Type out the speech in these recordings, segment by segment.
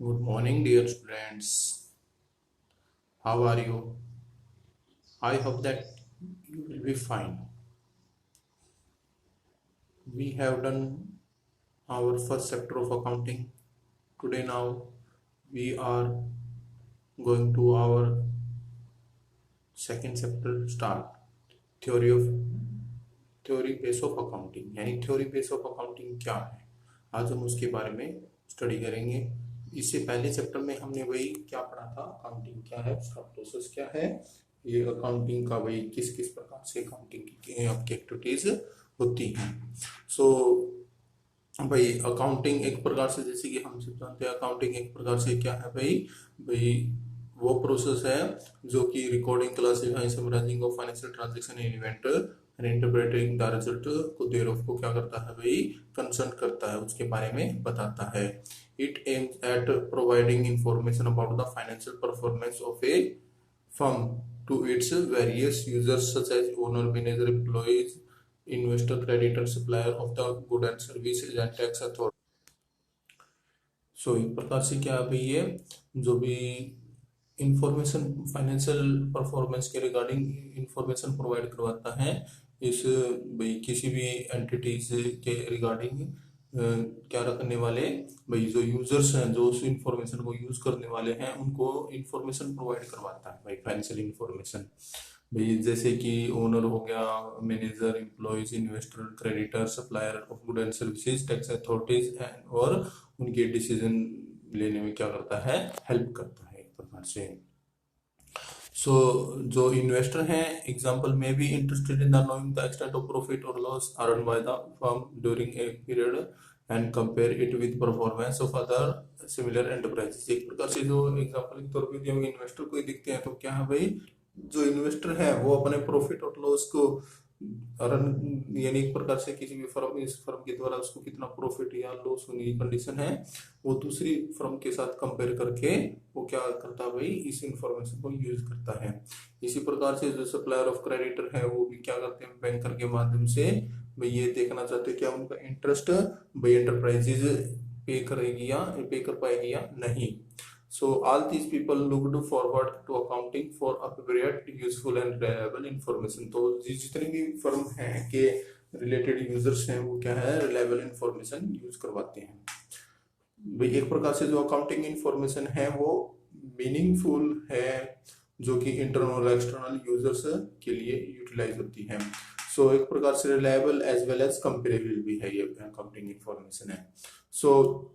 Good morning, dear students. How are you? I hope that you will be fine. We have done our first chapter of accounting. Today, now, we are going to our second chapter start theory base of accounting यानी theory base of accounting क्या है। आज हम उसके बारे में study करेंगे। इससे पहले चैप्टर में हमने वही क्या पढ़ा था, अकाउंटिंग क्या है, उसका प्रोसेस क्या है, ये अकाउंटिंग का वही किस किस प्रकार से अकाउंटिंग की आपकी एक्टिविटीज होती हैं। सो भाई अकाउंटिंग एक प्रकार से, जैसे कि हम सब जानते हैं, अकाउंटिंग एक प्रकार से क्या है भाई भाई वो प्रोसेस है जो कि recording, classifying, summarising of financial transaction in event and interpreting the result को देयरऑफ को क्या करता है भाई, कंसर्न करता है, उसके बारे में बताता है। It aims at providing information about the financial performance of a firm to its various users such as owner, manager, employees, investor, creditor, supplier of the good and services and tax authority। सो एक प्रकार से क्या है भाई, ये जो भी information financial performance के रिगार्डिंग इंफॉर्मेशन प्रोवाइड करवाता है इस भाई किसी भी एंटिटीज के रिगार्डिंग क्या रखने वाले भाई जो यूजर्स हैं, जो उस इंफॉर्मेशन को यूज करने वाले हैं, उनको इंफॉर्मेशन प्रोवाइड करवाता है भाई, फाइनेंशियल इंफॉर्मेशन भाई, जैसे कि ओनर हो गया, manager, employees, investor, creditor, supplier of good and services, tax authorities और उनके डिसीजन लेने में क्या करता है, हेल्प करता है एक प्रकार से। सो जो इन्वेस्टर हैं, एग्जांपल में be interested in the knowing the extent of profit और loss earn by the firm during a period and compare it with performance of other similar enterprises. एक प्रकार से जो एग्जांपल के तौर पे हम इन्वेस्टर को ही दिखते हैं, तो क्या है भाई, जो इन्वेस्टर है वो अपने प्रॉफिट और लॉस को अर्न, यानी एक प्रकार से किसी भी फर्म, इस फर्म के द्वारा उसको कितना प्रॉफिट या लॉस होने की कंडीशन है, वो दूसरी फर्म के साथ कंपेयर करके वो क्या करता है भाई, इस इंफॉर्मेशन को यूज करता है। इसी प्रकार से जो सप्लायर ऑफ क्रेडिटर है वो भी क्या करते हैं, बैंकर के माध्यम से भाई ये देखना चाहते हैं क्या उनका इंटरेस्ट भाई एंटरप्राइजेज पे करेगी या पे कर पाएगी या नहीं। So all these people looked forward to accounting for appropriate, useful and reliable information। तो जितने भी फर्म हैं के रिलेटेड यूजर्स हैं वो क्या है, रिलायबल इंफॉर्मेशन यूज करवाते हैं भाई। एक प्रकार से जो अकाउंटिंग इंफॉर्मेशन है वो मीनिंगफुल है, जो कि इंटरनल और एक्सटर्नल यूजर्स के लिए यूटिलाइज होती है। सो एक प्रकार से reliable as well as comparable भी है, ये अकाउंटिंग इंफॉर्मेशन है। सो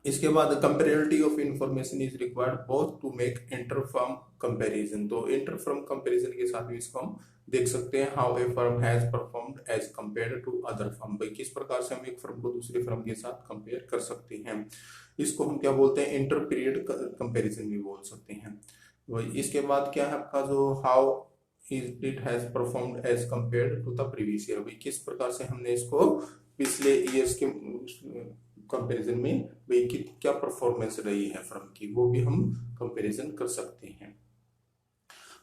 इसके बाद comparability of information is required both to make inter firm comparison. तो इंटर फर्म कंपैरिजन के साथ भी इसको हम देख सकते हैं, how a firm has performed as compared to other firm, भाई किस प्रकार से हम एक फर्म को दूसरे फर्म के साथ कंपेयर कर सकते हैं। इसको हम क्या बोलते हैं, इंटर पीरियड कंपेरिजन भी बोल सकते हैं वही। इसके बाद क्या है आपका, जो how it has performed as compared to the previous year, भाई किस प्रकार से हमने इसको पिछले ईयर्स के कंपैरिजन में भाई क्या परफॉर्मेंस रही है फर्म की, वो भी हम कंपैरिजन कर सकते हैं।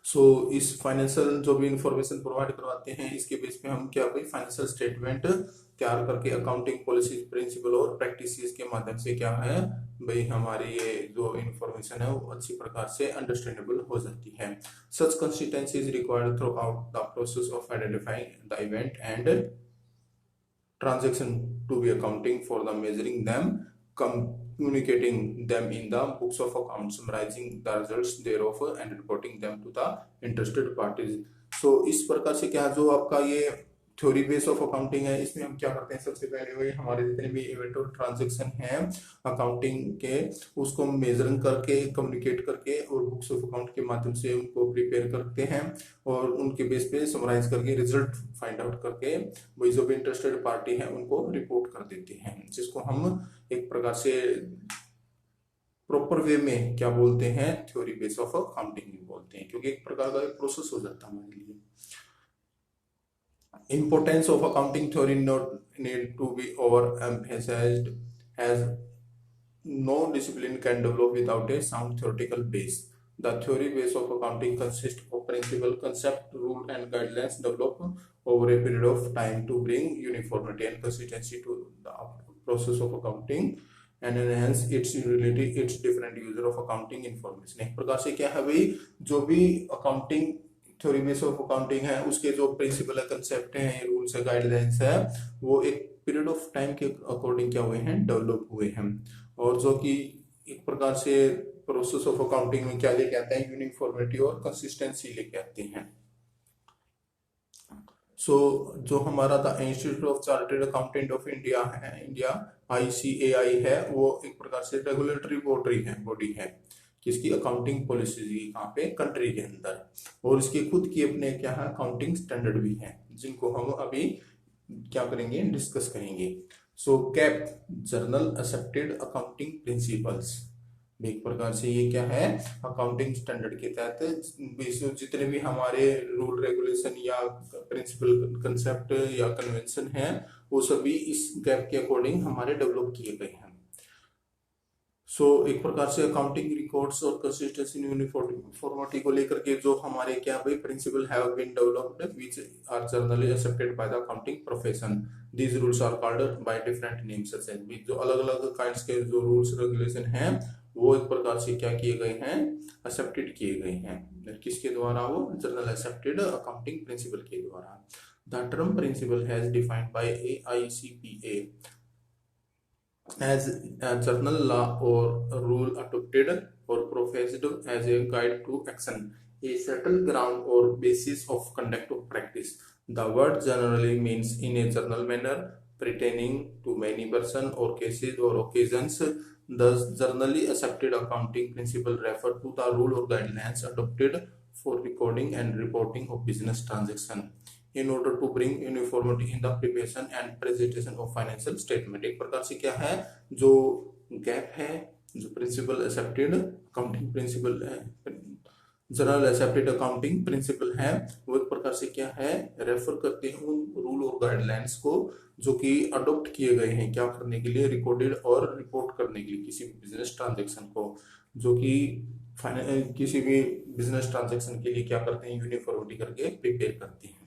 सो इस फाइनेंशियल जो भी इंफॉर्मेशन प्रोवाइड करवाते हैं, इसके बेस पे हम क्या भाई फाइनेंशियल स्टेटमेंट तैयार करके अकाउंटिंग पॉलिसी, प्रिंसिपल और प्रैक्टिसेस के माध्यम से क्या है भाई हमारी ये जो इंफॉर्मेशन है वो अच्छी प्रकार से अंडरस्टैंडेबल हो जाती है। Such consistency is required throughout the process of identifying the event and transaction to be accounting for the measuring them, communicating them in the books of accounts, summarizing the results thereof and reporting them to the interested parties। so इस प्रकार से क्या जो आपका ये theory base of accounting है, इसमें हम क्या करते हैं, सबसे पहले वही हमारे जितने भी इवेंट और ट्रांजेक्शन हैं अकाउंटिंग के, उसको मेजरिंग करके, कम्युनिकेट करके और बुक्स ऑफ अकाउंट के माध्यम से उनको प्रिपेयर करते हैं और उनके बेस पे समराइज करके रिजल्ट फाइंड आउट करके वही जो भी इंटरेस्टेड पार्टी है उनको रिपोर्ट कर देते हैं, जिसको हम एक प्रकार से प्रॉपर वे में क्या बोलते हैं, थ्योरी बेस ऑफ अकाउंटिंग बोलते हैं, क्योंकि एक प्रकार का प्रोसेस हो जाता है हमारे लिए। Importance of accounting theory not need to be overemphasized, as no discipline can develop without a sound theoretical base। The theory base of accounting consists of principle, concept, rule, and guidelines developed over a period of time to bring uniformity and consistency to the process of accounting and enhance it's utility it's different user of accounting information. एक प्रकार से क्या है भाई, जो भी accounting theory base of accounting है उसके जो प्रिंसिपल है, कंसेप्ट है, रूल्स है, गाइडलाइंस है, वो एक पीरियड ऑफ टाइम के अकॉर्डिंग क्या हुए हैं, डेवलप हुए हैं। और जो कि एक प्रकार से प्रोसेस ऑफ अकाउंटिंग में क्या लेके आते हैं, यूनिफॉर्मिटी और कंसिस्टेंसी लेके आते हैं। सो जो हमारा the institute of chartered accountant of India है, इंडिया ICAI है, वो एक प्रकार से रेगुलेटरी बॉडी है किसकी, अकाउंटिंग पॉलिसी की, कहाँ पे, कंट्री के अंदर। और इसके खुद की अपने क्या है, अकाउंटिंग स्टैंडर्ड भी है, जिनको हम अभी क्या करेंगे, डिस्कस करेंगे। So GAAP, general accepted accounting principles, एक प्रकार से ये क्या है, अकाउंटिंग स्टैंडर्ड के तहत जितने भी हमारे रूल रेगुलेशन या प्रिंसिपल कंसेप्ट या कन्वेंशन है, वो सभी इस गैप के अकॉर्डिंग हमारे डेवलप किए गए हैं। सो एक प्रकार से अकाउंटिंग रिकॉर्ड्स और कंसिस्टेंसी यूनिफॉर्मिटी को लेकर के जो हमारे क्या भाई principle have been developed which are generally accepted by the accounting profession. These rules are called by different names, जो अलग अलग काइंड्स के जो रूल्स रेगुलेशन हैं वो एक प्रकार से क्या किए गए हैं, एक्सेप्टेड किए गए हैं, किसके द्वारा, वो जर्नल एक्सेप्टेड अकाउंटिंग प्रिंसिपल के द्वारा। The term principle has defined by AICPA as a journal law or rule adopted or professed as a guide to action, a settled ground or basis of conduct of practice. The word generally means in a general manner pertaining to many persons or cases or occasions. Thus, generally accepted accounting principle refer to the rule or guidelines adopted for recording and reporting of business transaction in order to bring uniformity in the preparation and presentation of financial statement। एक प्रकार से क्या है, जो gap है, जो principal accepted accounting principle है, general accepted accounting principle है, वो एक प्रकार से क्या है, रेफर करते हैं उन रूल और गाइडलाइंस को जो कि अडॉप्ट किए गए हैं क्या करने के लिए, रिकॉर्डेड और रिपोर्ट करने के लिए किसी भी बिजनेस ट्रांजेक्शन को, जो कि किसी भी बिजनेस ट्रांजेक्शन के लिए क्या करते हैं, यूनिफॉर्मिटी करके प्रिपेयर करते हैं।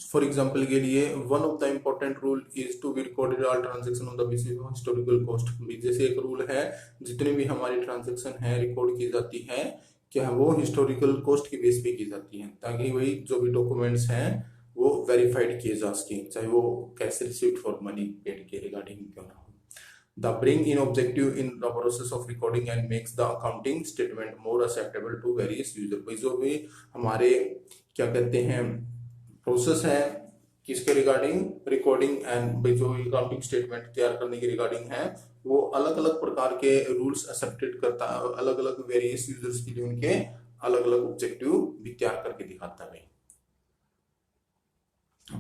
फॉर एग्जाम्पल के लिए one of the important rule is to be recorded all transaction on the basis of historical cost. जैसे एक रूल है, जितने भी हमारी ट्रांजेक्शन है रिकॉर्ड की जाती है क्या, वो हिस्टोरिकल कॉस्ट के बेस पे की जाती है, ताकि वही जो भी डॉक्यूमेंट्स हैं वो वेरीफाइड किए जा सके, चाहे वो cash received for money paid के रिगार्डिंग क्यों ना हो। The bring in objective in the process of recording and makes the accounting statement more acceptable to various user। भाई जो भी हमारे क्या कहते हैं प्रोसेस है किसके रिगार्डिंग, रिकॉर्डिंग एंड जो अकाउंटिंग स्टेटमेंट तैयार करने की रिगार्डिंग है, वो अलग अलग प्रकार के रूल्स एक्सेप्टेड करता है, अलग अलग वेरियस यूजर्स के लिए उनके अलग अलग ऑब्जेक्टिव भी तैयार करके दिखाता है।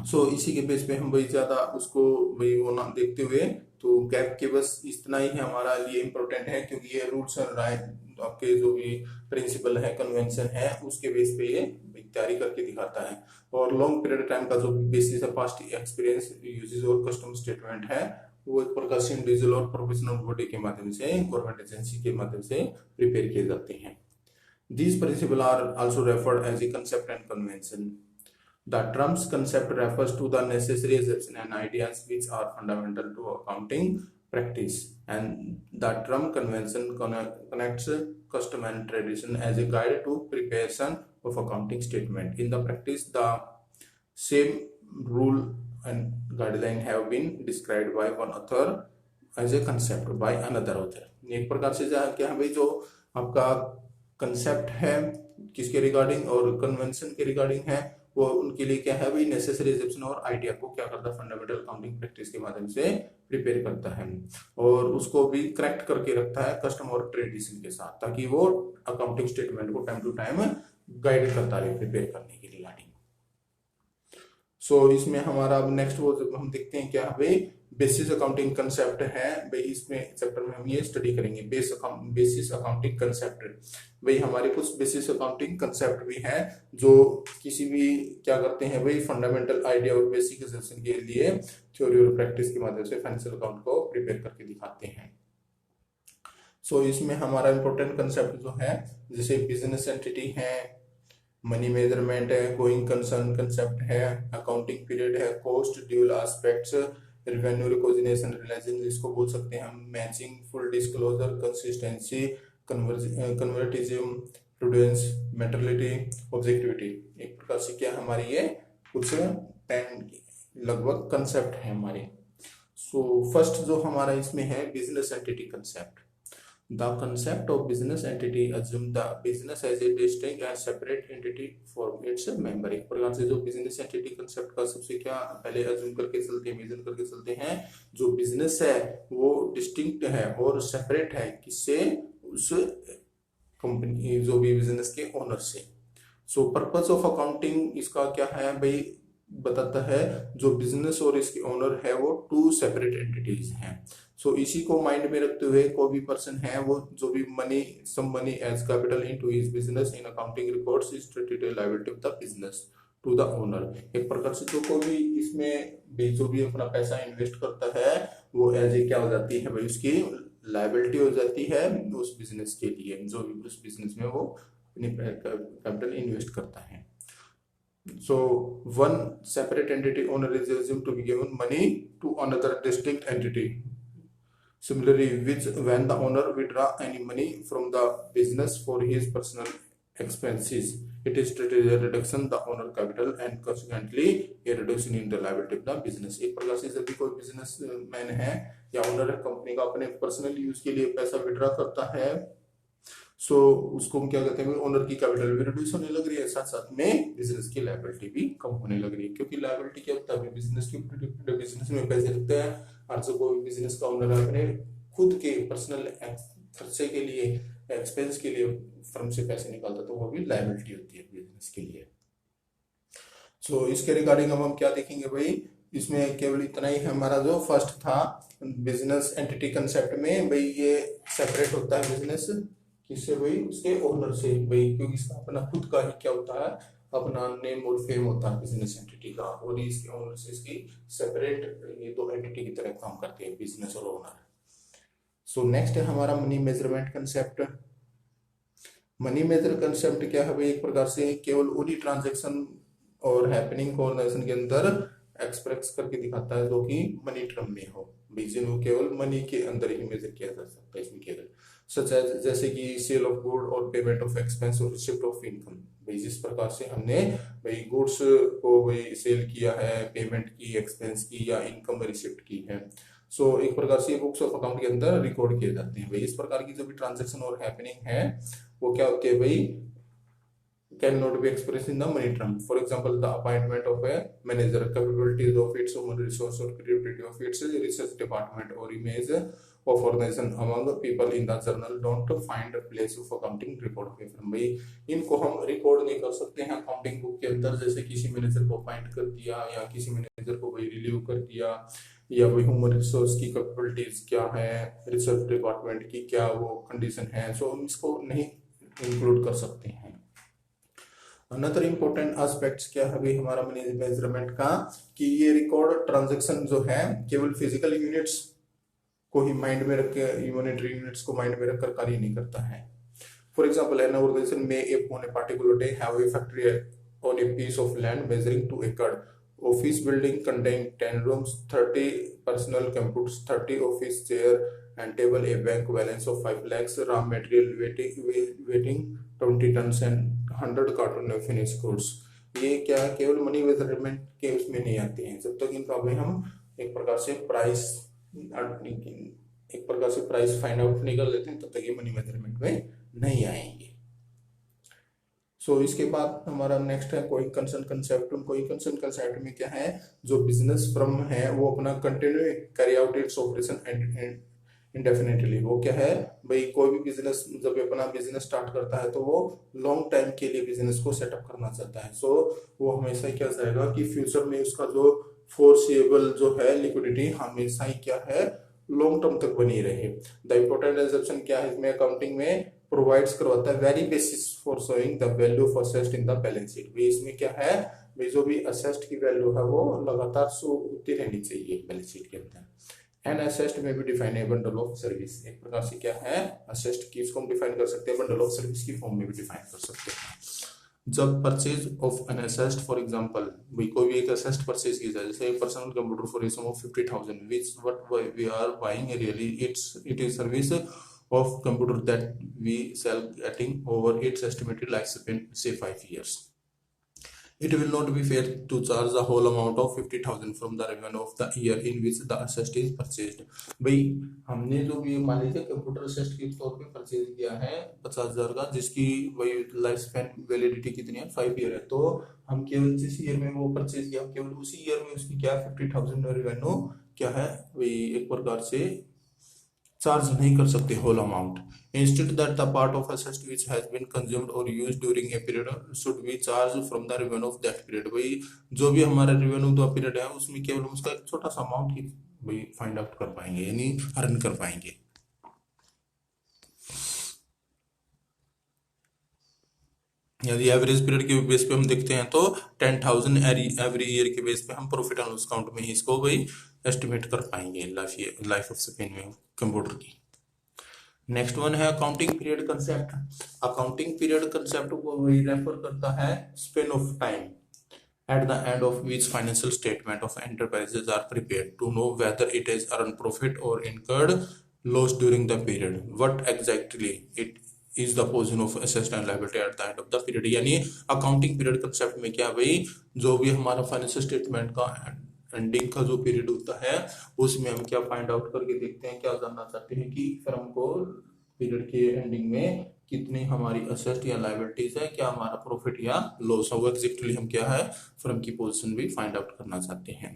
सो इसी के बेस पे हम भाई ज्यादा उसको भाई वो ना देखते हुए, तो गैप के बस इतना ही है हमारा लिए इम्पोर्टेंट है, क्योंकि ये रूल्स एंड आपके जो भी प्रिंसिपल है, कन्वेंशन है, उसके बेस पे ये तैयारी करके दिखाता है। और लॉन्ग पीरियड टाइम का जो बेसिस है, पास्ट एक्सपीरियंस, यूजेस और कस्टम स्टेटमेंट है, वो एक प्रकार से इंडिविजुअल और प्रोफेशनल बॉडी के माध्यम से, गवर्नमेंट एजेंसी के माध्यम से प्रिपेयर किए जाते हैं। These principles are also referred as a concept and convention. The terms concept refers to the necessary assumptions and ideas which are fundamental to accounting practice, and the term convention connects custom and tradition as a guide to preparation of accounting statement. In the practice, the same rule and guideline have been described by one author as a concept by another author। एक प्रकार से क्या है भाई, जो आपका concept है किसके रिगार्डिंग और कन्वेंशन के रिगार्डिंग है, वो उनके लिए क्या है भाई, नेसेसरी एग्जेप्शन और आइडिया को क्या करता है, फंडामेंटल अकाउंटिंग प्रैक्टिस के माध्यम से प्रिपेयर करता है, और उसको भी करेक्ट करके रखता है कस्टम और ट्रेडिशन के साथ, ताकि वो अकाउंटिंग स्टेटमेंट को टाइम टू टाइम गाइड करता रहे प्रिपेयर करने के लिए। सो इसमें हमारा अब नेक्स्ट वो जब हम देखते हैं क्या भाई, बेसिस अकाउंटिंग कंसेप्ट है भाई, इसमें चैप्टर में हम ये स्टडी करेंगे बेसिस अकाउंटिंग कंसेप्ट। भाई हमारे कुछ बेसिस अकाउंटिंग कंसेप्ट भी हैं जो किसी भी क्या करते हैं भाई, फंडामेंटल आइडिया और बेसिक एसेशन के लिए थ्योरी और प्रैक्टिस की मदद से फाइनेंशियल अकाउंट को प्रिपेयर करके दिखाते हैं। सो इसमें हमारा इंपॉर्टेंट कंसेप्ट जो है, जैसे बिजनेस एंटिटी है, मनी मेजरमेंट है, गोइंग कंसर्न कंसेप्ट है, अकाउंटिंग पीरियड है, cost dual aspects, revenue recognition realisation जिसको बोल सकते हैं हम, matching, full disclosure, consistency, conservatism, prudence, materiality, objectivity. एक प्रकार से क्या हमारी ये कुछ 10 लगभग कंसेप्ट है हमारे। सो फर्स्ट जो हमारा इसमें है business entity concept. The concept of business entity assume the business as a distinct and separate entity for its member. एक प्रकार से जो बिजनेस एंटिटी कंसेप्ट का सबसे क्या पहले अज्यूम करके चलते हैं, इमेजिन करके चलते हैं, जो बिजनेस है वो डिस्टिंक्ट है और सेपरेट है किससे, उस कंपनी जो भी बिजनेस के ओनर से। सो पर्पस ऑफ अकाउंटिंग इसका क्या है भाई, बताता है जो बिजनेस और इसके ओनर है वो टू सेपरेट एंटिटीज हैं। सो इसी को माइंड में रखते हुए कोई भी पर्सन है वो जो भी money, some money as capital into his business in accounting records is treated as liability of the business to the owner. एक प्रकार से जो कोई भी इसमें भी जो भी अपना पैसा इन्वेस्ट करता है वो एज ए क्या हो जाती है भाई, उसकी लायबिलिटी हो जाती है उस बिजनेस के लिए, जो भी उस बिजनेस में वो अपनी कैपिटल इन्वेस्ट करता है। So one separate entity owner is assumed to be given money to another distinct entity. Similarly, which when the owner withdraw any money from the business for his personal expenses, it is treated as a reduction the owner capital and consequently a reduction in the liability of the business। एक प्रकार से जब भी कोई business man है या owner है company का अपने पर्सनल यूज के लिए पैसा विड्रॉ करता है, सो उसको हम क्या कहते हैं, ओनर की कैपिटल भी रिड्यूस होने लग रही है, साथ साथ में बिजनेस की लायबिलिटी भी कम होने लग रही है। क्योंकि लायबिलिटी क्या होता है, बिजनेस की बिजनेस में पैसे लगते हैं और जो कोई बिजनेस का ओनर है अपने खुद के पर्सनल खर्चे के लिए, एक्सपेंस के लिए फर्म से पैसे निकालता तो वो भी लायबिलिटी होती है बिजनेस के लिए। सो इसके रिगार्डिंग अब हम क्या देखेंगे भाई, इसमें केवल इतना ही है हमारा जो फर्स्ट था बिजनेस एंटिटी कंसेप्ट में भाई, ये सेपरेट होता है बिजनेस किससे भाई, उसके ओनर से भाई, क्योंकि इसका अपना खुद का ही क्या होता है, अपना नेम और फेम होता है बिजनेस एंटिटी का, और इसके ओनर से इसकी सेपरेट ये दो एंटिटी की तरह काम करते हैं बिजनेस और ओनर। सो नेक्स्ट है हमारा money measurement concept. Money measure concept क्या है भाई, एक प्रकार से केवल उन्हीं ट्रांजेक्शन और हैपनिंग को ऑर्गेनाइजेशन के अंदर एक्सप्रेस करके दिखाता है जो कि मनी टर्म में हो, जिनको केवल मनी के अंदर ही मेजर किया जा सकता है इसमें केवल, सच जैसे कि सेल ऑफ गुड और पेमेंट ऑफ एक्सपेंस और रिसिप्ट ऑफ इनकम। भाई जिस प्रकार से हमने भाई गुड्स को भाई सेल किया है, पेमेंट की, एक्सपेंस की या इनकम रिसिप्ट की है, सो एक प्रकार से बुक्स ऑफ अकाउंट के अंदर रिकॉर्ड किए जाते हैं। भाई इस प्रकार की जो भी ट्रांजेक्शन और हैपनिंग है वो क्या होती है भाई, cannot be expressed in the money term. For example, the appointment of a manager, capabilities of its human resource or creativity of its research department or image of organization among people in the journal don't find a place of accounting record पे। भाई इनको हम record नहीं कर सकते हैं accounting book के अंदर, जैसे किसी मैनेजर को अपॉइंट कर दिया या किसी मैनेजर को भाई रिलीव कर दिया, या भाई ह्यूमन रिसोर्स की कैपेबिलिटीज क्या है, रिसर्च डिपार्टमेंट की क्या वो कंडीशन है, सो हम इसको नहीं इंक्लूड कर सकते हैं। अनदर इम्पोर्टेंट एस्पेक्ट्स क्या है भाई हमारा मनी मेजरमेंट का, कि ये रिकॉर्ड ट्रांजैक्शन जो है केवल फिजिकल यूनिट्स को ही माइंड में रख के, यूनिटरी यूनिट्स को माइंड में रखकर कार्य नहीं करता है। फॉर एग्जांपल एन ऑर्गेनाइजेशन में on a particular day have a factory on a piece of land measuring 2 एकड़, office building contain 10 rooms, 30 personal computers, 30 office chair and table, a bank balance of 5 lakhs, raw material weighing 20 tons and 100 cartoon of finished goods। ये क्या केवल money measurement के उसमें नहीं आते हैं, जब तक इनका भाई हम एक प्रकार से प्राइस फाइंड आउट नहीं कर लेते हैं तब तक ये मनी मेजरमेंट में नहीं आएंगे। सो इसके बाद हमारा नेक्स्ट है कोई कंसर्न कंसेप्ट। कोई कंसर्न कंसेप्ट में क्या है, जो बिजनेस फर्म है वो अपना continue carry out its operation indefinitely. वो क्या है भाई, कोई भी बिजनेस जब अपना बिजनेस स्टार्ट करता है तो वो लॉन्ग टाइम के लिए बिजनेस को सेटअप करना चाहता है। सो वो हमेशा क्या चाहेगा कि फ्यूचर में उसका जो फोर्सिएबल जो है लिक्विडिटी हमेशा ही क्या है लॉन्ग टर्म तक बनी रहे। द इम्पोर्टेंट एजम्पशन क्या है इसमें, अकाउंटिंग में प्रोवाइड्स करवाता है very basis for showing the value of asset in the balance sheet. भाई इसमें क्या है भाई, जो भी असेस्ट की वैल्यू है वो लगातार शो होती रहनी चाहिए बैलेंस शीट के अंदर। एन असेस्ट में भी डिफाइन है बंडल ऑफ सर्विस। एक प्रकार से क्या है असेस्ट की इसको हम डिफाइन कर सकते हैं, बंडल ऑफ सर्विस की फॉर्म में भी डिफाइन कर सकते हैं। जब purchase of an asset, for example भाई कोई भी एक एसेट परचेज की जाए, जैसे personal computer for a sum of 50,000 which what we are buying really it is service of computer that we sell getting over its estimated life span से 5 years. It will not be fair to charge the whole amount of 50,000 from the revenue of the year in which the asset is purchased. भाई हमने जो भी मान लीजिए computer asset के तौर पे परचेज किया है 50,000 का, जिसकी वही लाइफ स्पैन वैलिडिटी कितनी है 5 year है, तो हम केवल जिस ईयर में वो परचेज किया केवल उसी ईयर में उसकी क्या 50,000 रेवेन्यू क्या है वही एक प्रकार से चार्ज नहीं कर सकते whole amount. Instead that the part of asset which has been consumed or used during a period should be charged from the revenue of that period. भाई जो भी हमारा रेवेन्यू दो पीरियड है उसमें केवल हम उसका एक छोटा सा अमाउंट ही भाई फाइंड आउट कर पाएंगे, यानी अर्न कर पाएंगे. यदि एवरेज पीरियड के बेस पे हम देखते हैं तो 10,000 एवरी ईयर के बेस पे हम प्रॉफिट एंड लॉस अकाउंट में ही इसको भाई एस्टिमेट कर पाएंगे लाइफ ऑफ स्पेन में कंप्यूटर की. नेक्स्ट वन है accounting period concept. Accounting period concept को वही रेफर करता है span of time at the end of which financial statement of enterprises are prepared to know whether it has earned profit or incurred loss during the period. What exactly it is the position of assets and liability at the end of the period. यानी accounting period concept में क्या भाई जो भी हमारा financial statement का ending का जो पीरियड होता है उसमें हम क्या फाइंड आउट करके देखते हैं, क्या जानना चाहते हैं कि फर्म को पीरियड के एंडिंग में कितनी हमारी असेट या लायबिलिटीज है, क्या हमारा प्रॉफिट या लॉस है, वो एग्जैक्टली हम क्या है फर्म की पोजीशन भी फाइंड आउट करना चाहते हैं.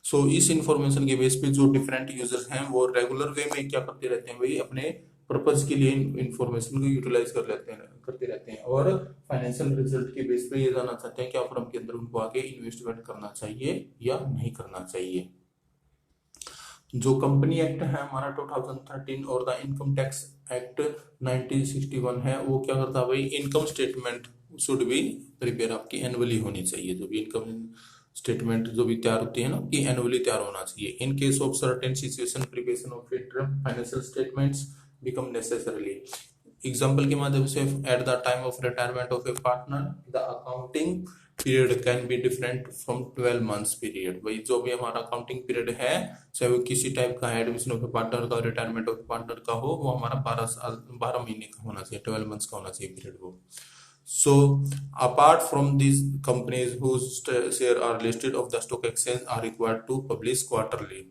सो इस इंफॉर्मेशन के बेस पे जो डिफरेंट यूजर्स हैं वो रेगुलर वे में क्या करते रहते हैं भाई अपने पर्पज के लिए इंफॉर्मेशन को यूटिलाइज करते रहते हैं और फाइनेंशियल रिजल्ट के बेस पे ये जानना चाहते हैं क्या फर्म के अंदर उनको आगे इन्वेस्टमेंट करना चाहिए या नहीं करना चाहिए. जो कंपनी एक्ट है हमारा 2013 और द इनकम टैक्स एक्ट 1961 है वो क्या करता है भाई income statement should be prepare आपकी एनुअली होनी चाहिए. जो भी इनकम स्टेटमेंट जो भी तैयार होती है ना कि एनुअली तैयार होना चाहिए. In case of certain situation preparation of interim financial statements become necessarily. Example के माध्यम से at the time of retirement of A partner the accounting period can be different from 12 months period. भाई जो भी हमारा अकाउंटिंग पीरियड है चाहे वो किसी टाइप का है, एडमिशन ऑफ पार्टनर का रिटायरमेंट ऑफ पार्टनर का हो, वो हमारा 12 महीने का होना चाहिए, 12 months का होना चाहिए पीरियड वो. So apart from these companies whose share are listed of the stock exchange are required to publish quarterly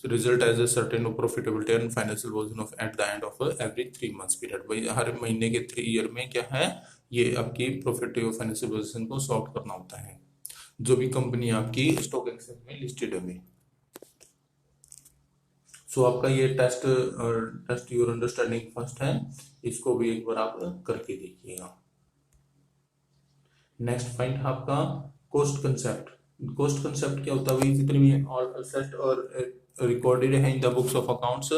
result as a certain profitability and financial position of at the end of every 3 months period. भाई हर महीने के 3 year में क्या है ये आपकी profit और financial position को सॉर्ट करना होता है जो भी कंपनी आपकी स्टॉक एक्सचेंज में लिस्टेड है. सो आपका ये टेस्ट योर अंडरस्टैंडिंग फर्स्ट है, इसको भी एक बार आप करके देखिएगा. नेक्स्ट पॉइंट है आपका कॉस्ट कंसेप्ट. कॉस्ट कंसेप्ट क्या होता है भाई जितने भी ऑल असेट और रिकॉर्डेड है in the books of accounts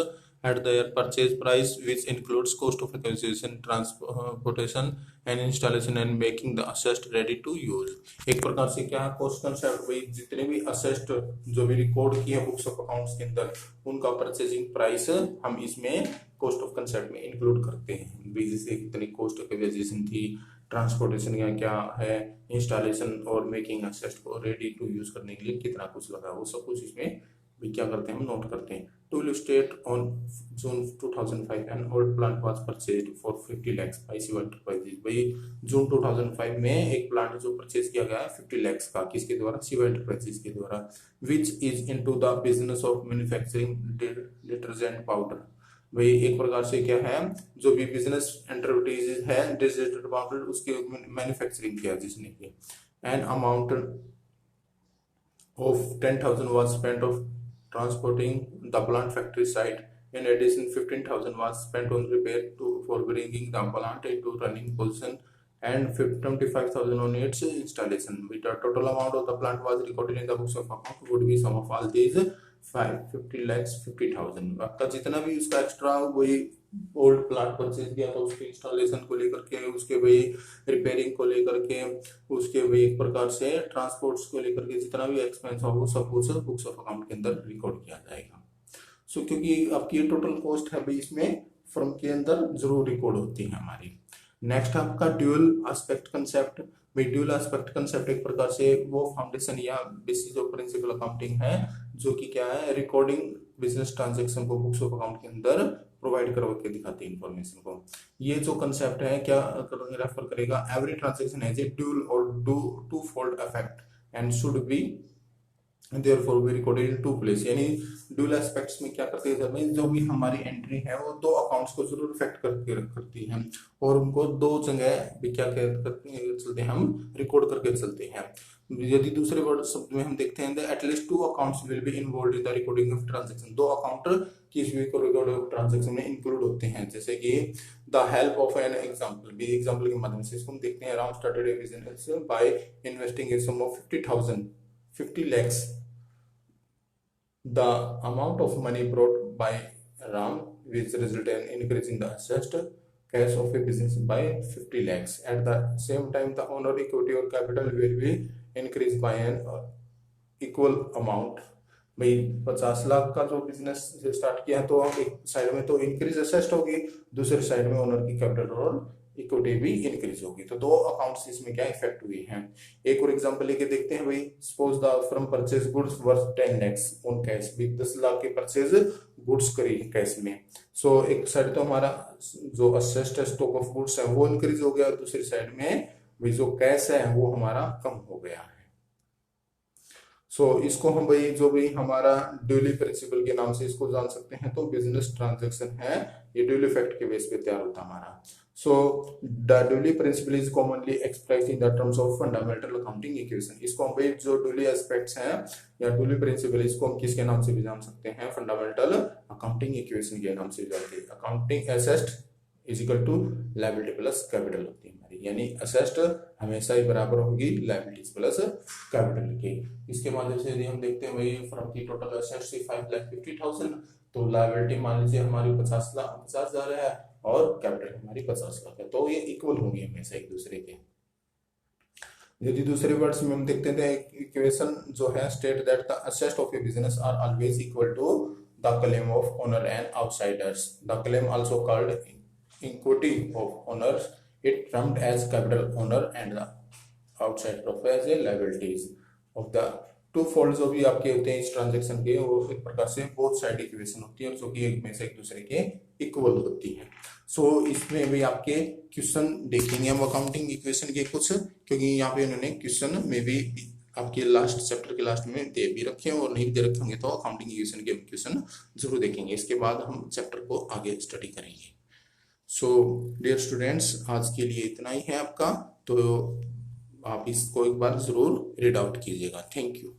at their purchase price which includes cost of acquisition, transportation and installation and making the asset ready to use. एक प्रकार से क्या है कॉस्ट कंसेप्ट भाई जितने भी असेट जो भी रिकॉर्ड किए बुक्स ऑफ अकाउंट्स के अंदर उनका परचेजिंग प्राइस हम इसमें कॉस्ट ऑफ कंसेप्ट में इंक्लूड करते हैं. जैसे कितनी कॉस्ट ऑफ एक्विजिशन थी, ट्रांसपोर्टेशन का क्या है, इंस्टॉलेशन और मेकिंग असेट को रेडी टू यूज करने के लिए कितना कुछ लगा, वो सब कुछ इसमें भी क्या करते हैं हम नोट करते हैं. To illustrate, on June 2005 an old plant was purchased for 50 lakhs by Shiva Enterprises. भाई जून 2005 में एक प्लांट जो परचेज किया गया है 50 lakhs का किसके द्वारा शिवा एंटरप्राइजेस के द्वारा. which is into the business of manufacturing detergent powder. भाई एक प्रकार से क्या है जो भी बिजनेस एंटरप्राइजेस है डिटर्जेंट पाउडर उसके मैन्युफैक्चरिंग किया जिसने की. An amount of 10,000 was spent of transporting the plant factory site. In addition, 15,000 was spent on repair for bringing the plant into running position and 25,000 on its installation. With the total amount of the plant was recorded in the books of account would be sum of all these 50 lakhs 50,000. आपका जितना भी उसका extra वही old plant purchase किया था उसके installation को लेकर के, उसके भाई रिपेयरिंग को लेकर के, उसके भाई एक प्रकार से ट्रांसपोर्ट्स को लेकर के जितना भी एक्सपेंस हो वो सब कुछ बुक्स ऑफ अकाउंट के अंदर रिकॉर्ड किया जाएगा. सो क्योंकि आपकी ये टोटल कॉस्ट है भाई इसमें फर्म के अंदर जरूर रिकॉर्ड होती है हमारी. नेक्स्ट आपका ड्यूअल एस्पेक्ट कंसेप्ट. भाई ड्यूल एस्पेक्ट कंसेप्ट एक प्रकार से वो फाउंडेशन या बेसिस ऑफ प्रिंसिपल अकाउंटिंग है जो कि क्या है, रिकॉर्डिंग बिजनेस ट्रांजेक्शन को बुक्स ऑफ अकाउंट के अंदर प्रोवाइड करवा के दिखाती है इन्फॉर्मेशन को। ये जो कंसेप्ट है क्या रेफर करेगा, every transaction has a dual और two fold effect and should be therefore we recorded in two place। यानी ड्यूल एस्पेक्ट्स में क्या करते हैं में जो भी हमारी एंट्री है वो दो अकाउंट्स को जरूर इफेक्ट करती है और उनको दो जगह भी क्या चलते हैं, हम रिकॉर्ड करके चलते हैं। यदि दूसरे वर्ड शब्द में हम देखते हैं at least two accounts will be involve in the recording of transaction, दो अकाउंट किसी भी रिकॉर्डिंग ऑफ ट्रांजेक्शन में इंक्लूड होते हैं। जैसे कि the help of an example, भी एग्जांपल के माध्यम से इसको हम देखते हैं। Ram started a business by investing a sum of 50 lakhs। The amount of money brought by Ram which resulted in increasing the assessed cash of a business by 50 lakhs। At the same time, the owner equity or capital will be increased by an equal amount। भाई 50 लाख का जो business start किया तो एक side में तो increase asset होगी, दूसरी साइड में ओनर की कैपिटल और इक्विटी भी इंक्रीज होगी। तो दो अकाउंट्स इसमें क्या इफेक्ट हुई हैं। एक और एग्जांपल लेके देखते हैं भाई। Suppose the firm purchase goods worth 10 lakhs on cash, भी 10 लाख के परचेज गुड्स करी कैश में। सो एक साइड तो हमारा जो असेस्ट स्टॉक ऑफ गुड्स है वो इंक्रीज हो गया और दूसरी साइड में भी जो कैश है वो हमारा कम हो गया है। सो इसको हम भाई जो भी हमारा ड्यूली प्रिंसिपल के नाम से इसको जान सकते हैं। तो बिजनेस ट्रांजैक्शन है ये ड्यूली इफेक्ट के बेस पे तैयार होता है हमारा। So the dual principle is commonly expressed in the terms of fundamental accounting equation. इसको हम भाई जो ड्यूली एस्पेक्ट्स हैं या ड्यूली प्रिंसिपल, इसको हम किसके नाम से भी जान सकते हैं, फंडामेंटल अकाउंटिंग इक्वेशन के नाम से भी जानते हैं। Accounting assets is equal to liability plus capital होती है हमारी, यानी असेस्ट हमेशा ही बराबर होगी लायबिलिटीज प्लस कैपिटल के। इसके माध्यम से यदि हम देखते हैं भाई फर्म की टोटल असेट्स 5,50,000, तो लायबिलिटी मान लीजिए हमारी 50,000 है और कैपिटल हमारी 50 लाख है, तो ये इक्वल होंगे हमेशा एक दूसरे के। यदि दूसरे वर्ड्स में हम देखते हैं इक्वेशन जो है state that the assets of a business are always equal to the claim of owner and outsiders. The claim also called equity of owners, it termed as capital owner and the outside of as a liabilities of the two fold जो भी आपके होते हैं इस transaction के, वो एक प्रकार से बोथ साइड इक्वेशन होती है और जो कि एक में से एक दूसरे के इक्वल होती है। सो इसमें भी आपके क्वेश्चन देखेंगे हम अकाउंटिंग इक्वेशन के कुछ, क्योंकि यहाँ पे उन्होंने क्वेश्चन में भी आपके लास्ट चैप्टर के लास्ट में दे भी रखे हैं और नहीं दे रखे होंगे तो अकाउंटिंग इक्वेशन के क्वेश्चन जरूर देखेंगे। इसके बाद हम चैप्टर को आगे स्टडी करेंगे। सो डियर स्टूडेंट्स, आज के लिए इतना ही है आपका, तो आप इसको एक बार जरूर रीड आउट कीजिएगा। Thank you.